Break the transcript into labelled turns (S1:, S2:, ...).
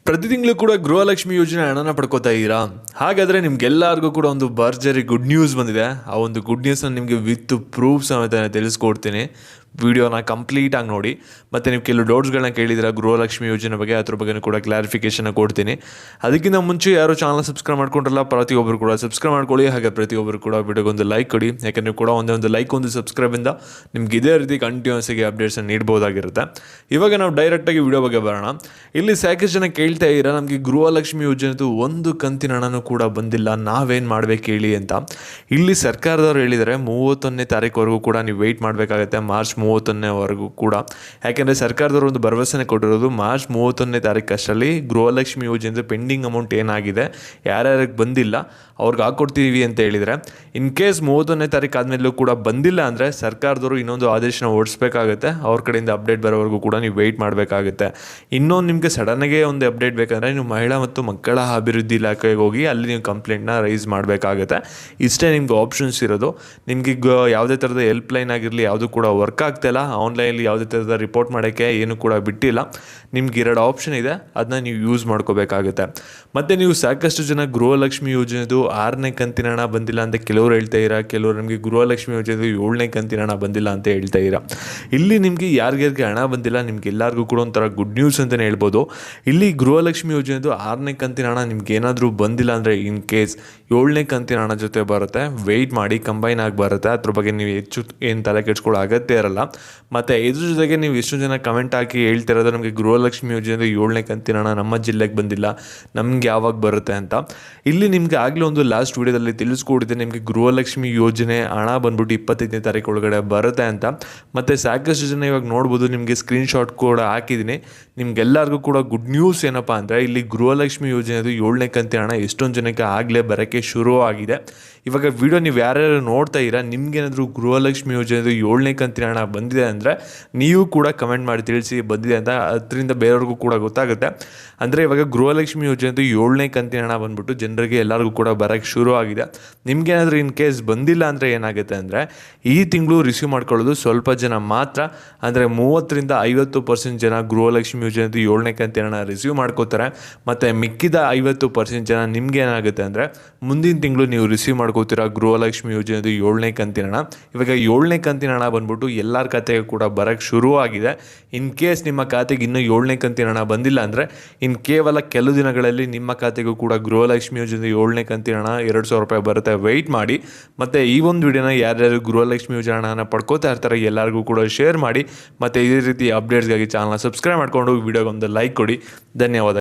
S1: ಪ್ರತಿ ತಿಂಗಳು ಕೂಡ ಗೃಹಲಕ್ಷ್ಮಿ ಯೋಜನೆ ಹಣನ ಪಡ್ಕೋತಾ ಇದ್ದೀರಾ? ಹಾಗಾದರೆ ನಿಮ್ಗೆಲ್ಲರಿಗೂ ಕೂಡ ಒಂದು ಭರ್ಜರಿ ಗುಡ್ ನ್ಯೂಸ್ ಬಂದಿದೆ. ಆ ಒಂದು ಗುಡ್ ನ್ಯೂಸ್ನ ನಿಮಗೆ ವಿತ್ ಪ್ರೂಫ್ ಸಮೇತ ತಿಳಿಸ್ಕೊಡ್ತೀನಿ. ವಿಡಿಯೋನ ಕಂಪ್ಲೀಟಾಗಿ ನೋಡಿ. ಮತ್ತು ನೀವು ಕೆಲವು ಡೌಟ್ಸ್ಗಳನ್ನ ಕೇಳಿದ್ರೆ ಗೃಹಲಕ್ಷ್ಮಿ ಯೋಜನೆ ಬಗ್ಗೆ, ಅದ್ರ ಬಗ್ಗೆ ಕೂಡ ಕ್ಲಾರಿಫಿಕೇಷನ್ ಕೊಡ್ತೀನಿ. ಅದಕ್ಕಿಂತ ಮುಂಚೆ ಯಾರು ಚಾನಲ್ ಸಬ್ಸ್ಕ್ರೈಬ್ ಮಾಡ್ಕೊಂಡ್ರಲ್ಲ, ಪ್ರತಿಯೊಬ್ಬರು ಕೂಡ ಸಬ್ಸ್ಕ್ರೈಬ್ ಮಾಡ್ಕೊಳ್ಳಿ. ಹಾಗೆ ಪ್ರತಿಯೊಬ್ಬರು ಕೂಡ ವಿಡಿಯೋಗೊಂದು ಲೈಕ್ ಕೊಡಿ. ಯಾಕಂದರೆ ಕೂಡ ಒಂದು ಲೈಕ್, ಒಂದು ಸಬ್ಸ್ಕ್ರೈಬಿಂದ ನಿಮ್ಗೆ ಇದೇ ರೀತಿ ಕಂಟಿನ್ಯೂಸ್ ಆಗಿ ಅಪ್ಡೇಟ್ಸನ್ನು ನೀಡ್ಬೋದಾಗಿರುತ್ತೆ. ಇವಾಗ ನಾವು ಡೈರೆಕ್ಟಾಗಿ ವಿಡಿಯೋ ಬಗ್ಗೆ ಬರೋಣ. ಇಲ್ಲಿ ಸಾಕಷ್ಟು ಜನ ಕೇಳ್ತಾ ಇದ್ದೀರಾ, ನಮಗೆ ಗೃಹಲಕ್ಷ್ಮಿ ಯೋಜನೆದು ಒಂದು ಕಂತಿನ ಹಣನೂ ಕೂಡ ಬಂದಿಲ್ಲ, ನಾವೇನು ಮಾಡ್ಬೇಕು ಹೇಳಿ ಅಂತ. ಇಲ್ಲಿ ಸರ್ಕಾರದವ್ರು ಹೇಳಿದರೆ 31ನೇ ತಾರೀಕುವರೆಗೂ ಕೂಡ ನೀವು ವೆಯ್ಟ್ ಮಾಡಬೇಕಾಗತ್ತೆ, ಮಾರ್ಚ್ 31ನೇವರೆಗೂ ಕೂಡ. ಯಾಕೆಂದರೆ ಸರ್ಕಾರದವರು ಒಂದು ಭರವಸೆನೇ ಕೊಟ್ಟಿರೋದು ಮಾರ್ಚ್ 31ನೇ ತಾರೀಕು ಅಷ್ಟರಲ್ಲಿ ಗೃಹಲಕ್ಷ್ಮಿ ಯೋಜನೆದು ಪೆಂಡಿಂಗ್ ಅಮೌಂಟ್ ಏನಾಗಿದೆ, ಯಾರ್ಯಾರಿಗೆ ಬಂದಿಲ್ಲ ಅವ್ರಿಗೆ ಹಾಕ್ಕೊಡ್ತೀವಿ ಅಂತ ಹೇಳಿದರೆ. ಇನ್ ಕೇಸ್ 31ನೇ ತಾರೀಕು ಆದಮೇಲೂ ಕೂಡ ಬಂದಿಲ್ಲ ಅಂದರೆ ಸರ್ಕಾರದವರು ಇನ್ನೊಂದು ಆದೇಶನ ಹೊರಡಿಸ್ಬೇಕಾಗುತ್ತೆ. ಅವ್ರ ಕಡೆಯಿಂದ ಅಪ್ಡೇಟ್ ಬರೋವರೆಗೂ ಕೂಡ ನೀವು ವೆಯ್ಟ್ ಮಾಡಬೇಕಾಗುತ್ತೆ. ಇನ್ನೊಂದು ನಿಮಗೆ ಸಡನ್ನಾಗೆ ಒಂದು ಅಪ್ಡೇಟ್ ಬೇಕಂದರೆ ನೀವು ಮಹಿಳಾ ಮತ್ತು ಮಕ್ಕಳ ಅಭಿವೃದ್ಧಿ ಇಲಾಖೆಗೆ ಹೋಗಿ ಅಲ್ಲಿ ನೀವು ಕಂಪ್ಲೇಂಟ್ನ ರೈಸ್ ಮಾಡಬೇಕಾಗುತ್ತೆ. ಇಷ್ಟೇ ನಿಮ್ಗೆ ಆಪ್ಷನ್ಸ್ ಇರೋದು. ನಿಮಗೆ ಯಾವುದೇ ಥರದ ಹೆಲ್ಪ್ಲೈನ್ ಆಗಿರಲಿ ಯಾವುದು ಕೂಡ ವರ್ಕ್ ಆಗ್ತಾಯಿಲ್ಲ, ಆನ್ಲೈನಲ್ಲಿ ಯಾವುದೇ ಥರದ ರಿಪೋರ್ಟ್ ಮಾಡೋಕ್ಕೆ ಏನು ಕೂಡ ಬಿಟ್ಟಿಲ್ಲ. ನಿಮ್ಗೆ 2 ಆಪ್ಷನ್ ಇದೆ, ಅದನ್ನ ನೀವು ಯೂಸ್ ಮಾಡ್ಕೋಬೇಕಾಗುತ್ತೆ. ಮತ್ತು ನೀವು ಸಾಕಷ್ಟು ಜನ ಗೃಹಲಕ್ಷ್ಮಿ ಯೋಜನೆದು 6ನೇ ಕಂತಿನ ಹಣ ಬಂದಿಲ್ಲ ಅಂತ ಕೆಲವರು ಹೇಳ್ತಾ ಇದ್ದೀರಾ, ಕೆಲವರು ನಮಗೆ ಗೃಹಲಕ್ಷ್ಮಿ ಯೋಜನೆದು 7ನೇ ಕಂತಿನ ಹಣ ಬಂದಿಲ್ಲ ಅಂತ ಹೇಳ್ತಾ ಇದ್ದೀರಾ. ಇಲ್ಲಿ ನಿಮಗೆ ಯಾರ್ಯಾರಿಗೆ ಹಣ ಬಂದಿಲ್ಲ ನಿಮ್ಗೆ ಎಲ್ಲರಿಗೂ ಕೂಡ ಒಂಥರ ಗುಡ್ ನ್ಯೂಸ್ ಅಂತಲೇ ಹೇಳ್ಬೋದು. ಇಲ್ಲಿ ಗೃಹಲಕ್ಷ್ಮಿ ಯೋಜನೆದು 6ನೇ ಕಂತಿನ ಹಣ ನಿಮ್ಗೆ ಏನಾದರೂ ಬಂದಿಲ್ಲ ಅಂದರೆ ಇನ್ ಕೇಸ್ 7ನೇ ಕಂತಿನ ಹಣ ಜೊತೆ ಬರುತ್ತೆ, ವೆಯ್ಟ್ ಮಾಡಿ ಕಂಬೈನ್ ಆಗಿ ಬರುತ್ತೆ. ಅದ್ರ ಬಗ್ಗೆ ನೀವು ಹೆಚ್ಚು ಏನು ತಲೆ ಕೆಡ್ಸ್ಕೊಳ್ಳೋ ಅಗತ್ಯ ಇರಲ್ಲ. ಮತ್ತು ಇದ್ರ ಜೊತೆಗೆ ನೀವು ಎಷ್ಟು ಜನ ಕಮೆಂಟ್ ಹಾಕಿ ಹೇಳ್ತಿರೋದು ನಮಗೆ ಗೃಹಲಕ್ಷ್ಮಿ ಯೋಜನೆದು 7ನೇ ಕಂತಿನ ಹಣ ನಮ್ಮ ಜಿಲ್ಲೆಗೆ ಬಂದಿಲ್ಲ, ನಮ್ಗೆ ಯಾವಾಗ ಬರುತ್ತೆ ಅಂತ. ಇಲ್ಲಿ ನಿಮಗೆ ಆಗಲೇ ಒಂದು ಲಾಸ್ಟ್ ವೀಡಿಯೋದಲ್ಲಿ ತಿಳಿಸ್ಕೊಟ್ಟಿದ್ದೆ, ನಿಮಗೆ ಗೃಹಲಕ್ಷ್ಮಿ ಯೋಜನೆ ಹಣ ಬಂದ್ಬಿಟ್ಟು 25ನೇ ತಾರೀಕು ಒಳಗಡೆ ಬರುತ್ತೆ ಅಂತ. ಮತ್ತು ಸಾಕಷ್ಟು ಜನ ಇವಾಗ ನೋಡ್ಬೋದು, ನಿಮಗೆ ಸ್ಕ್ರೀನ್ಶಾಟ್ ಕೂಡ ಹಾಕಿದ್ದೀನಿ. ನಿಮ್ಗೆಲ್ಲರಿಗೂ ಕೂಡ ಗುಡ್ ನ್ಯೂಸ್ ಏನಪ್ಪ ಅಂದರೆ, ಇಲ್ಲಿ ಗೃಹಲಕ್ಷ್ಮಿ ಯೋಜನೆದು 7ನೇ ಕಂತಿನ ಹಣ ಎಷ್ಟೊಂದು ಜನಕ್ಕೆ ಆಗಲೇ ಬರೋಕ್ಕೆ ಶುರು ಆಗಿದೆ. ಇವಾಗ ವಿಡಿಯೋ ನೀವು ಯಾರ್ಯಾರು ನೋಡ್ತಾ ಇದ್ದೀರಾ, ನಿಮ್ಗೇನಾದರೂ ಗೃಹಲಕ್ಷ್ಮಿ ಯೋಜನೆದು 7ನೇ ಕಂತಿನ ಹಣ ಬಂದಿದೆ ಅಂದರೆ ನೀವು ಕೂಡ ಕಮೆಂಟ್ ಮಾಡಿ ತಿಳಿಸಿ ಬಂದಿದೆ ಅಂತ. ಅದರಿಂದ ಬೇರೆಯವ್ರಿಗೂ ಕೂಡ ಗೊತ್ತಾಗುತ್ತೆ. ಅಂದರೆ ಇವಾಗ ಗೃಹಲಕ್ಷ್ಮಿ ಯೋಜನೆದು 7ನೇ ಕಂತಿನ ಹಣ ಬಂದ್ಬಿಟ್ಟು ಜನರಿಗೆ ಎಲ್ಲರಿಗೂ ಕೂಡ ಬರೋಕ್ಕೆ ಶುರು ಆಗಿದೆ. ನಿಮ್ಗೇನಾದರೂ ಇನ್ ಕೇಸ್ ಬಂದಿಲ್ಲ ಅಂದರೆ ಏನಾಗುತ್ತೆ ಅಂದರೆ, ಈ ತಿಂಗಳು ರಿಸೀವ್ ಮಾಡ್ಕೊಳ್ಳೋದು ಸ್ವಲ್ಪ ಜನ ಮಾತ್ರ. ಅಂದರೆ 30ರಿಂದ 50% ಜನ ಗೃಹಲಕ್ಷ್ಮಿ ಯೋಜನೆದು 7ನೇ ಕಂತಿನ ಹಣ ರಿಸೀವ್ ಮಾಡ್ಕೋತಾರೆ. ಮತ್ತು ಮಿಕ್ಕಿದ 50% ಜನ ನಿಮ್ಗೆ ಏನಾಗುತ್ತೆ ಅಂದರೆ ಮುಂದಿನ ತಿಂಗಳು ನೀವು ರಿಸೀವ್ ಮಾಡ್ಕೋತೀರಾ ಗೃಹಲಕ್ಷ್ಮಿ ಯೋಜನೆದು 7ನೇ ಕಂತಿನ ಹಣ. ಇವಾಗ 7ನೇ ಕಂತಿನ ಹಣ ಬಂದ್ಬಿಟ್ಟು ಎಲ್ಲರ ಖಾತೆಗೆ ಕೂಡ ಬರೋಕ್ಕೆ ಶುರು ಆಗಿದೆ. ಇನ್ ಕೇಸ್ ನಿಮ್ಮ ಖಾತೆಗೆ ಇನ್ನೂ 7ನೇ ಕಂತಿನ ಹಣ ಬಂದಿಲ್ಲ ಅಂದರೆ ಕೇವಲ ಕೆಲವು ದಿನಗಳಲ್ಲಿ ನಿಮ್ಮ ಖಾತೆಗೂ ಕೂಡ ಗೃಹಲಕ್ಷ್ಮಿ ಯೋಜನೆ 7ನೇ ಕಂತಿನ ಹಣ 2,000 ರೂಪಾಯಿ ಬರುತ್ತೆ. ವೆಯ್ಟ್ ಮಾಡಿ. ಮತ್ತು ಈ ಒಂದು ವಿಡಿಯೋನ ಯಾರ್ಯಾರು ಗೃಹಲಕ್ಷ್ಮಿ ಯೋಜನೆ ಹಣನ ಪಡ್ಕೋತಾ ಇರ್ತಾರೆ ಎಲ್ಲರಿಗೂ ಕೂಡ ಶೇರ್ ಮಾಡಿ. ಮತ್ತು ಇದೇ ರೀತಿ ಅಪ್ಡೇಟ್ಸ್ಗಾಗಿ ಚಾನಲ್ನ ಸಬ್ಸ್ಕ್ರೈಬ್ ಮಾಡಿಕೊಂಡು ವಿಡಿಯೋಗೊಂದು ಲೈಕ್ ಕೊಡಿ. ಧನ್ಯವಾದ.